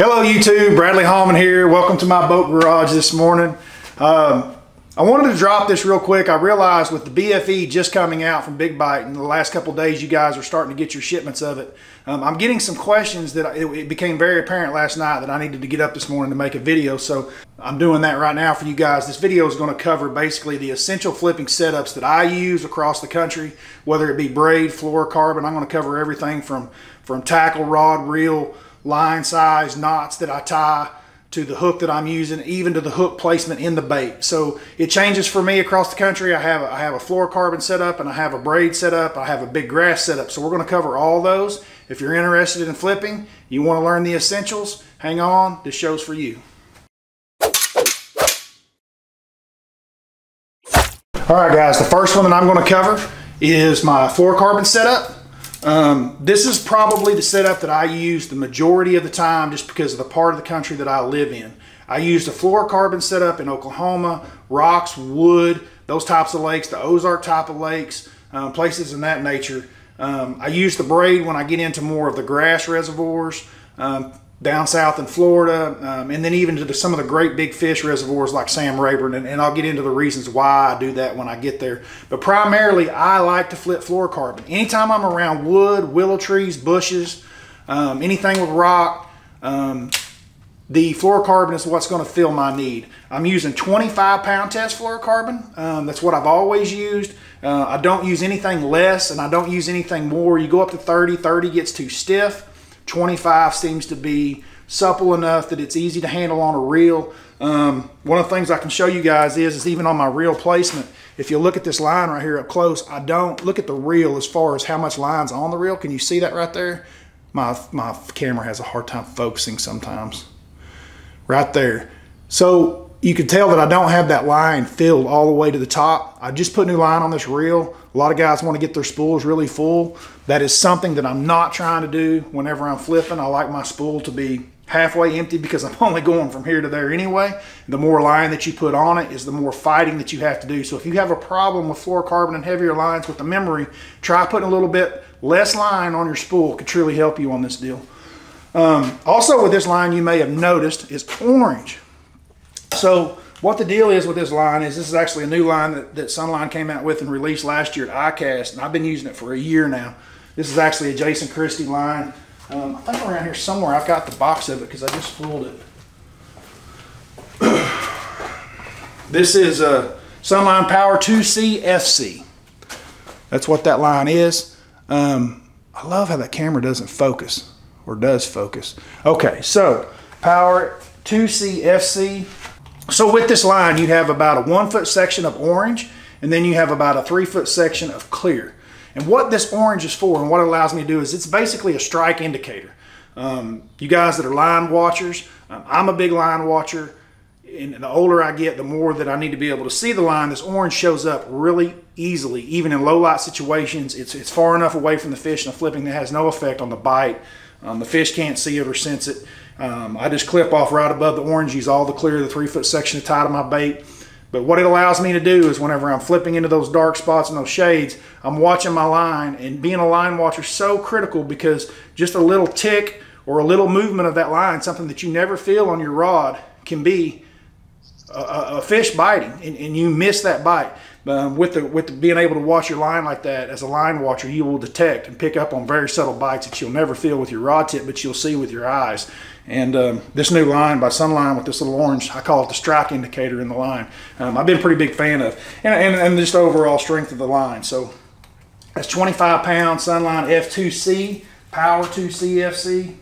Hello YouTube, Bradley Hallman here. Welcome to my boat garage this morning. I wanted to drop this real quick. I realized with the BFE just coming out from Big Bite in the last couple days, you guys are starting to get your shipments of it. I'm getting some questions that it became very apparent last night that I needed to get up this morning to make a video. So I'm doing that right now for you guys. This video is going to cover basically the essential flipping setups that I use across the country, whether it be braid, fluorocarbon. I'm going to cover everything from tackle, rod, reel, line size, knots that I tie, to the hook that I'm using, even to the hook placement in the bait. So it changes for me across the country. I have a fluorocarbon setup, and I have a braid setup, I have a big grass setup. So we're going to cover all those. If you're interested in flipping, you want to learn the essentials, hang on, this show's for you. All right guys, the first one that I'm going to cover is my fluorocarbon setup. This is probably the setup that I use the majority of the time just because of the part of the country that I live in. I used a fluorocarbon setup in Oklahoma, rocks, wood, those types of lakes, the Ozark type of lakes, places in that nature. I use the braid when I get into more of the grass reservoirs down south in Florida, and then even to some of the great big fish reservoirs like Sam Rayburn, and I'll get into the reasons why I do that when I get there. But primarily, I like to flip fluorocarbon. Anytime I'm around wood, willow trees, bushes, anything with rock, the fluorocarbon is what's going to fill my need. I'm using 25-pound test fluorocarbon. That's what I've always used. I don't use anything less, and I don't use anything more. You go up to 30, 30 gets too stiff. 25 seems to be supple enough that it's easy to handle on a reel. One of the things I can show you guys is even on my reel placement, if you look at this line right here up close, I don't look at the reel as far as how much line's on the reel. Can you see that right there? My camera has a hard time focusing sometimes. Right there. So you can tell that I don't have that line filled all the way to the top. I just put new line on this reel. A lot of guys want to get their spools really full. That is something that I'm not trying to do whenever I'm flipping. I like my spool to be halfway empty because I'm only going from here to there anyway. The more line that you put on it is the more fighting that you have to do. So if you have a problem with fluorocarbon and heavier lines with the memory, try putting a little bit less line on your spool. It could truly help you on this deal. Also with this line, you may have noticed, is orange. So what the deal is with this line is this is actually a new line that Sunline came out with and released last year at ICAST, and I've been using it for a year now. This is actually a Jason Christie line. I think around here somewhere I've got the box of it because I just fooled it. This is a Sunline Power 2C FC. That's what that line is. I love how that camera doesn't focus, or does focus. Okay, so Power 2C FC. So with this line, you have about a 1 foot section of orange, and then you have about a 3 foot section of clear. And what this orange is for and what it allows me to do is it's basically a strike indicator. You guys that are line watchers, I'm a big line watcher, and the older I get, the more that I need to be able to see the line. This orange shows up really easily, even in low light situations. It's far enough away from the fish and the flipping that has no effect on the bite. The fish can't see it or sense it. I just clip off right above the orange, use all the clear of the 3 foot section to tie to my bait. But what it allows me to do is whenever I'm flipping into those dark spots and those shades, I'm watching my line, and being a line watcher is so critical because just a little tick or a little movement of that line, something that you never feel on your rod, can be a fish biting, and you miss that bite. With being able to watch your line like that, as a line watcher, you will detect and pick up on very subtle bites that you'll never feel with your rod tip, but you'll see with your eyes. And this new line by Sunline with this little orange, I call it the strike indicator in the line. I've been a pretty big fan of, and just the overall strength of the line. So that's 25 pound Sunline F2C, Power 2C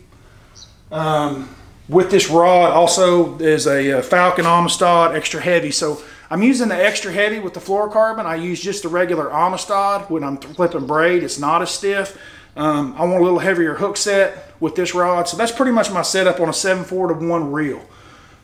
FC. With this rod also is a Falcon Amistad extra heavy. So I'm using the extra heavy with the fluorocarbon. I use just the regular Amistad when I'm flipping braid. It's not as stiff. I want a little heavier hook set with this rod. So that's pretty much my setup on a 7/4-to-1 reel.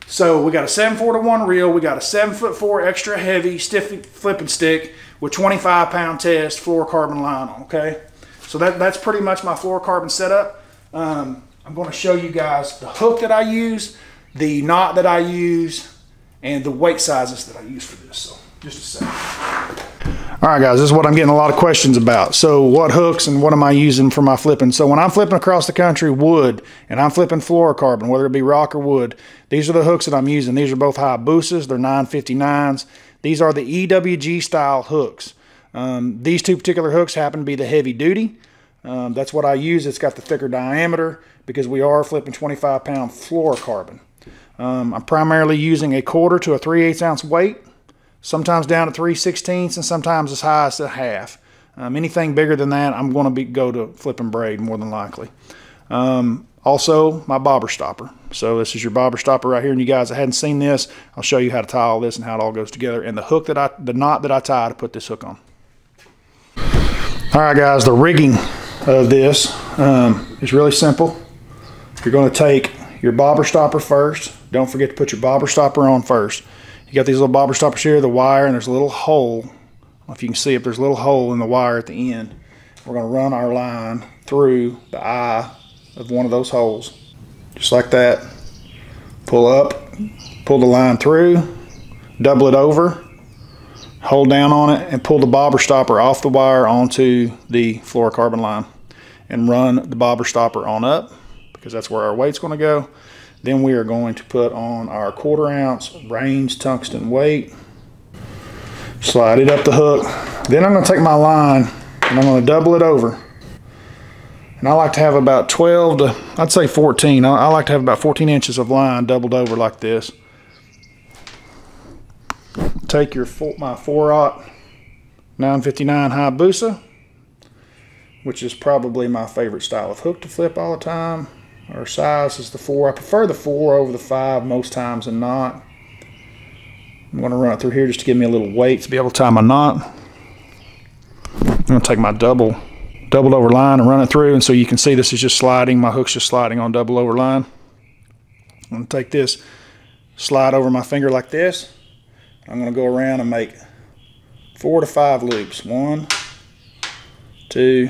So we got a 7/4-to-1 reel. We got a 7'4" extra heavy stiff flipping stick with 25 pound test fluorocarbon line on, okay? So that's pretty much my fluorocarbon setup. I'm going to show you guys the hook that I use, the knot that I use, and the weight sizes that I use for this. So just a second. All right, guys, this is what I'm getting a lot of questions about. So what hooks and what am I using for my flipping? So when I'm flipping across the country wood and I'm flipping fluorocarbon, whether it be rock or wood, these are the hooks that I'm using. These are both Hayabusas. They're 959s. These are the EWG style hooks. These two particular hooks happen to be the heavy duty. That's what I use. It's got the thicker diameter because we are flipping 25-pound fluorocarbon. I'm primarily using a 1/4 to a 3/8 ounce weight. Sometimes down to 3/16 and sometimes as high as a half. Anything bigger than that, I'm going to go to flipping braid more than likely. Also, my bobber stopper. So this is your bobber stopper right here. And you guys that hadn't seen this, I'll show you how to tie all this and how it all goes together. And the knot that I tie to put this hook on. All right, guys, the rigging of this is really simple. You're going to take your bobber stopper first. Don't forget to put your bobber stopper on first. You got these little bobber stoppers here, the wire, and there's a little hole. I don't know if you can see it, there's a little hole in the wire at the end. We're going to run our line through the eye of one of those holes. Just like that. Pull up, pull the line through, double it over, hold down on it, and pull the bobber stopper off the wire onto the fluorocarbon line. And run the bobber stopper on up, because that's where our weight's going to go. Then we are going to put on our 1/4 ounce range tungsten weight. Slide it up the hook. Then I'm going to take my line and I'm going to double it over. And I like to have about 12 to, I'd say 14. I like to have about 14 inches of line doubled over like this. Take your my 4/0 959 Hayabusa, which is probably my favorite style of hook to flip all the time. Our size is the 4. I prefer the 4 over the 5 most times than not. I'm going to run it through here just to give me a little weight to be able to tie my knot. I'm going to take my doubled over line and run it through, and so you can see this is just sliding. My hook's just sliding on double over line. I'm going to take this, slide over my finger like this. I'm going to go around and make 4 to 5 loops. 1, 2,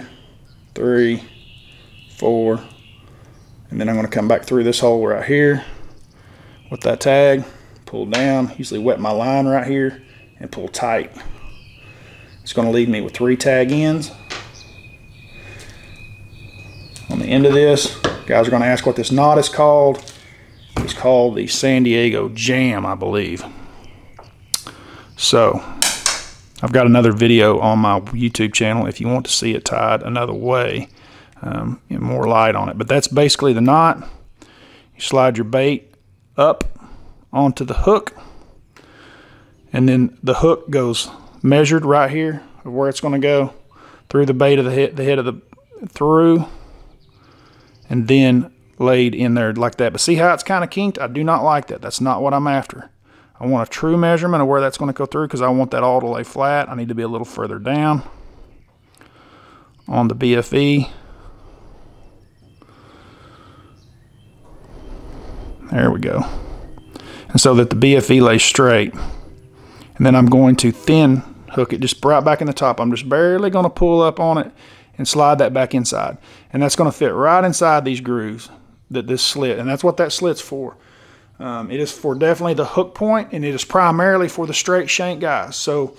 3, 4. And then I'm going to come back through this hole right here with that tag, pull down, usually wet my line right here, and pull tight. It's going to leave me with 3 tag ends. On the end of this, guys are going to ask what this knot is called. It's called the San Diego Jam, I believe. So, I've got another video on my YouTube channel if you want to see it tied another way. More light on it, but that's basically the knot. You slide your bait up onto the hook, and then the hook goes measured right here of where it's going to go through the bait of the head of the through, and then laid in there like that. But see how it's kind of kinked? I do not like that. That's not what I'm after. I want a true measurement of where that's going to go through, because I want that all to lay flat. I need to be a little further down on the BFE. There we go. And so that the BFE lays straight. And then I'm going to thin hook it just right back in the top. I'm just barely going to pull up on it and slide that back inside. And that's going to fit right inside these grooves, this slit. And that's what that slit's for. It is for definitely the hook point, and it is primarily for the straight shank guys. So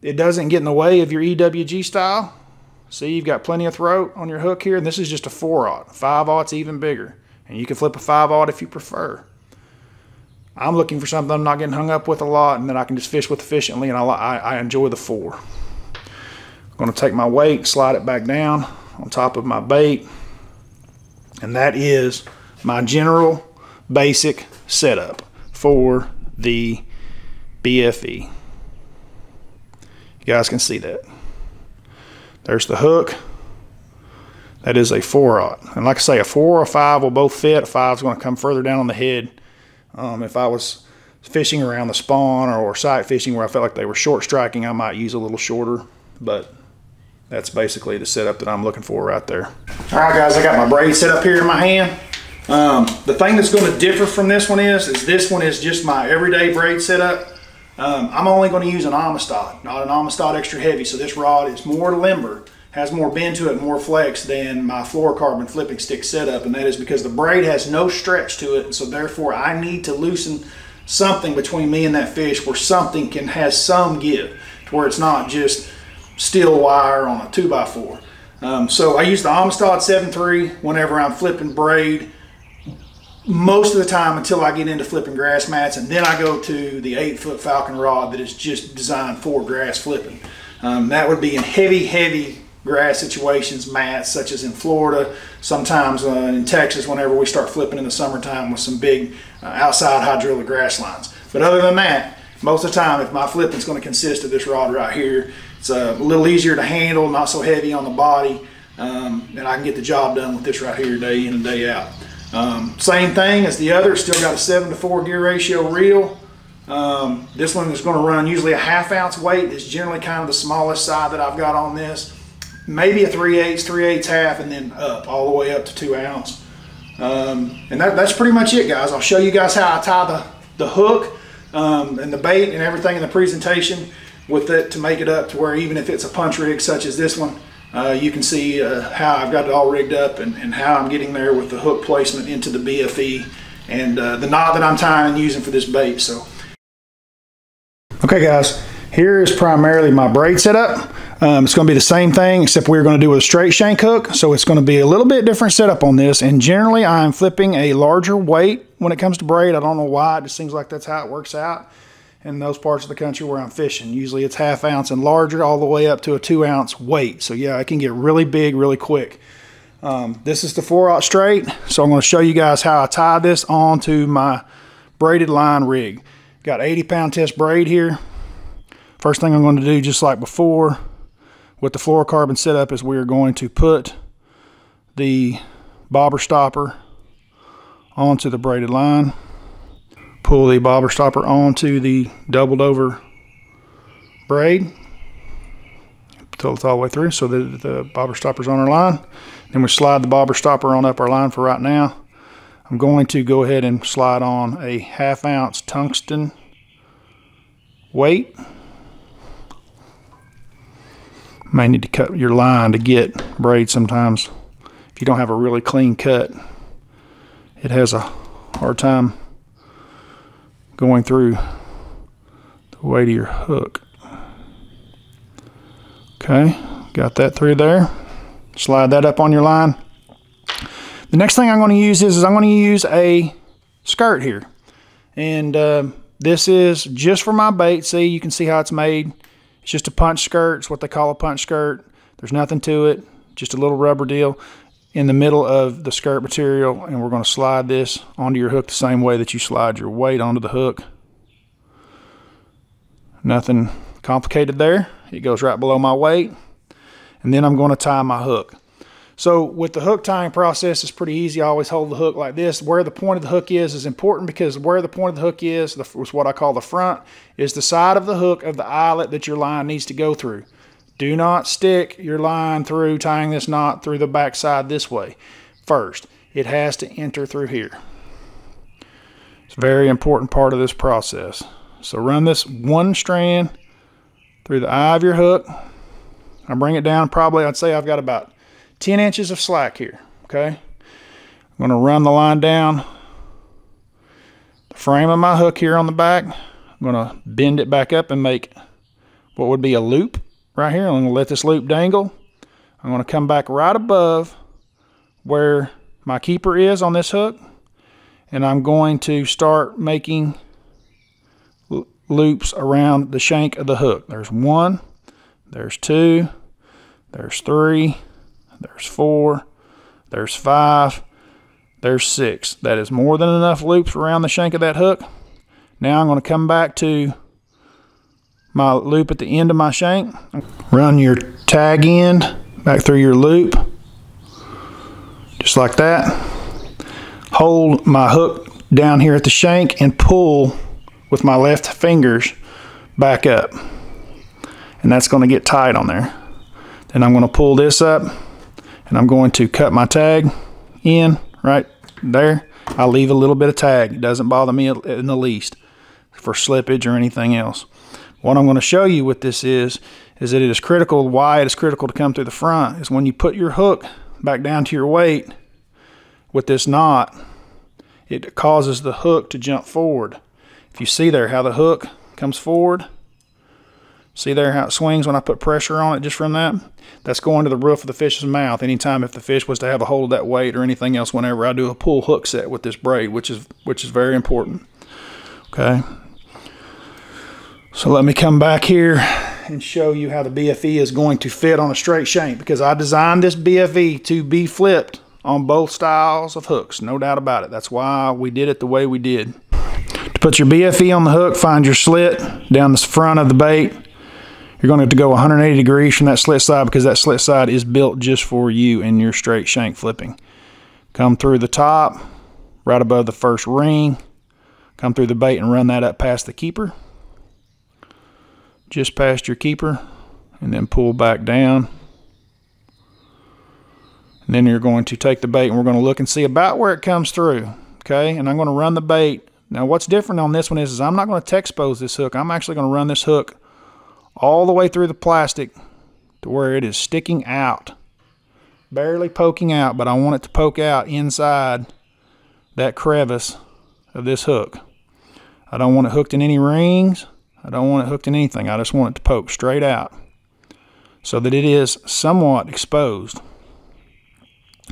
it doesn't get in the way of your EWG style. See, you've got plenty of throat on your hook here, and this is just a 4/0. 5/0's even bigger. And you can flip a 5/0 if you prefer. I'm looking for something I'm not getting hung up with a lot and that I can just fish with efficiently, and I enjoy the 4. I'm going to take my weight, slide it back down on top of my bait, and that is my general basic setup for the BFE. You guys can see that. There's the hook. That is a 4/0. And like I say, a 4 or a 5 will both fit. A 5 is going to come further down on the head. If I was fishing around the spawn or sight fishing where I felt like they were short striking, I might use a little shorter. But that's basically the setup that I'm looking for right there. All right, guys, I got my braid set up here in my hand. The thing that's going to differ from this one is this one is just my everyday braid setup. I'm only going to use an Amistad, not an Amistad extra heavy. So this rod is more limber, has more bend to it, more flex than my fluorocarbon flipping stick setup, and that is because the braid has no stretch to it, and so therefore I need to loosen something between me and that fish where something has some give, to where it's not just steel wire on a 2x4. So I use the Amistad 7.3 whenever I'm flipping braid, most of the time until I get into flipping grass mats, and then I go to the 8-foot Falcon rod that is just designed for grass flipping. That would be in heavy grass situations, mats such as in Florida, sometimes in Texas whenever we start flipping in the summertime with some big outside hydraulic grass lines. But other than that, most of the time, if my flipping is going to consist of this rod right here, it's a little easier to handle, not so heavy on the body, and I can get the job done with this right here day in and day out. Same thing as the other, still got a 7-to-4 gear ratio reel. This one is going to run usually a 1/2 ounce weight. It's generally kind of the smallest side that I've got on this. Maybe a 3/8, 3/8 half, and then up all the way up to 2 ounce. And that's pretty much it, guys. I'll show you guys how I tie the hook and the bait and everything in the presentation with it to make it up to where even if it's a punch rig such as this one, you can see how I've got it all rigged up and how I'm getting there with the hook placement into the BFE and the knot that I'm tying and using for this bait. So, okay guys, here is primarily my braid setup. It's going to be the same thing except we're going to do with a straight shank hook, so it's going to be a little bit different setup on this. And generally I'm flipping a larger weight when it comes to braid. I don't know why, it just seems like that's how it works out in those parts of the country where I'm fishing. Usually it's 1/2 ounce and larger all the way up to a 2 ounce weight. So yeah, it can get really big really quick. This is the 4/0 straight, so I'm going to show you guys how I tie this onto my braided line rig. Got 80-pound test braid here. First thing I'm going to do, just like before with the fluorocarbon setup, is we're going to put the bobber stopper onto the braided line. Pull the bobber stopper onto the doubled over braid until it's all the way through so that the bobber stopper's on our line. Then we slide the bobber stopper on up our line for right now. I'm going to go ahead and slide on a 1/2 ounce tungsten weight. May need to cut your line to get braid sometimes. If you don't have a really clean cut, it has a hard time going through the weight of your hook. Okay, got that through there. Slide that up on your line. The next thing I'm going to use is I'm going to use a skirt here. And this is just for my bait. See, you can see how it's made. It's just a punch skirt. It's what they call a punch skirt. There's nothing to it, just a little rubber deal in the middle of the skirt material, and we're going to slide this onto your hook the same way that you slide your weight onto the hook. Nothing complicated there. It goes right below my weight, and then I'm going to tie my hook. So with the hook tying process, it's pretty easy. I always hold the hook like this. Where the point of the hook is important, because where the point of the hook is what I call the front, is the side of the hook of the eyelet that your line needs to go through. Do not stick your line through tying this knot through the back side this way. First, it has to enter through here. It's a very important part of this process. So run this one strand through the eye of your hook. I bring it down probably, I'd say I've got about 10 inches of slack here, okay? I'm going to run the line down the frame of my hook here on the back. I'm going to bend it back up and make what would be a loop right here. I'm going to let this loop dangle. I'm going to come back right above where my keeper is on this hook, and I'm going to start making loops around the shank of the hook. There's 1, there's 2, there's 3, there's 4, there's 5, there's 6. That is more than enough loops around the shank of that hook. Now I'm going to come back to my loop at the end of my shank. Run your tag end back through your loop, just like that. Hold my hook down here at the shank and pull with my left fingers back up. And that's going to get tight on there. Then I'm going to pull this up, and I'm going to cut my tag in right there. I leave a little bit of tag. It doesn't bother me in the least for slippage or anything else. What I'm going to show you with this is that it is critical. Why it is critical to come through the front is when you put your hook back down to your weight with this knot, it causes the hook to jump forward. If you see there how the hook comes forward, See there how it swings when I put pressure on it just from that? That's going to the roof of the fish's mouth. Anytime if the fish was to have a hold of that weight or anything else whenever I do a pull hook set with this braid, which is very important. Okay. So let me come back here and show you how the BFE is going to fit on a straight shank, because I designed this BFE to be flipped on both styles of hooks, no doubt about it. That's why we did it the way we did. To put your BFE on the hook, find your slit down the front of the bait. You're going to have to go 180 degrees from that slit side, because that slit side is built just for you in your straight shank flipping. Come through the top, right above the first ring. Come through the bait and run that up past the keeper. Just past your keeper, and then pull back down. And then you're going to take the bait, and we're going to look and see about where it comes through. Okay, and I'm going to run the bait. Now what's different on this one is I'm not going to T-expose this hook. I'm actually going to run this hook all the way through the plastic to where it is sticking out. Barely poking out, but I want it to poke out inside that crevice of this hook. I don't want it hooked in any rings. I don't want it hooked in anything. I just want it to poke straight out so that it is somewhat exposed,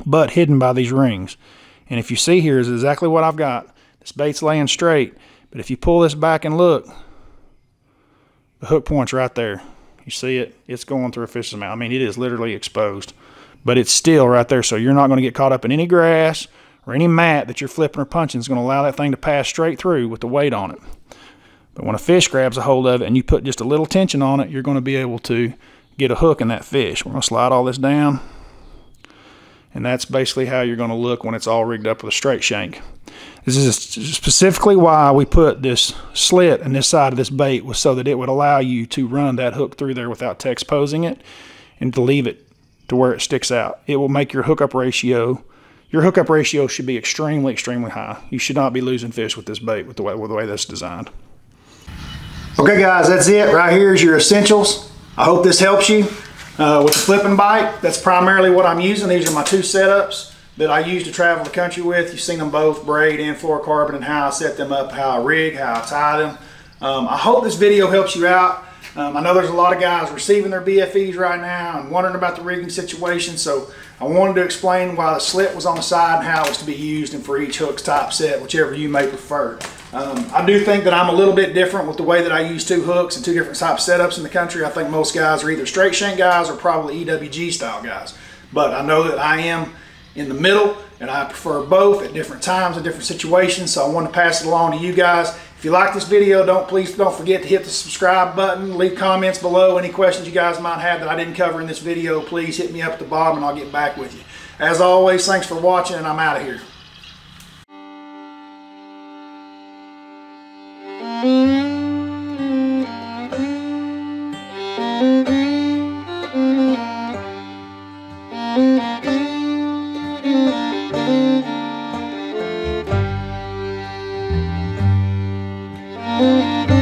but hidden by these rings. And if you see here is exactly what I've got. This bait's laying straight, but if you pull this back and look, the hook point's right there. You see it? It's going through a fish's mouth. I mean, it is literally exposed, but it's still right there, so you're not going to get caught up in any grass or any mat that you're flipping or punching. Is going to allow that thing to pass straight through with the weight on it. But when a fish grabs a hold of it and you put just a little tension on it, you're going to be able to get a hook in that fish. We're going to slide all this down, and that's basically how you're going to look when it's all rigged up with a straight shank. This is specifically why we put this slit in this side of this bait, was so that it would allow you to run that hook through there without T-exposing it, and to leave it to where it sticks out. It will make your hookup ratio. Your hookup ratio should be extremely, extremely high. You should not be losing fish with this bait with the way that's designed. Okay guys, that's it. Right here is your essentials. I hope this helps you with the flipping bite. That's primarily what I'm using. These are my two setups that I use to travel the country with. You've seen them both, Braid and Fluorocarbon, and how I set them up, how I rig, how I tie them. I hope this video helps you out. I know there's a lot of guys receiving their BFEs right now and wondering about the rigging situation, so I wanted to explain why the slit was on the side and how it was to be used, and for each hook's type set, whichever you may prefer. I do think that I'm a little bit different with the way that I use two hooks and two different type setups in the country. I think most guys are either straight shank guys or probably EWG style guys. But I know that I am in the middle, and I prefer both at different times and different situations, so I want to pass it along to you guys. If you like this video, please don't forget to hit the subscribe button. Leave comments below. Any questions you guys might have that I didn't cover in this video, please hit me up at the bottom and I'll get back with you. As always, thanks for watching, and I'm out of here. Thank you.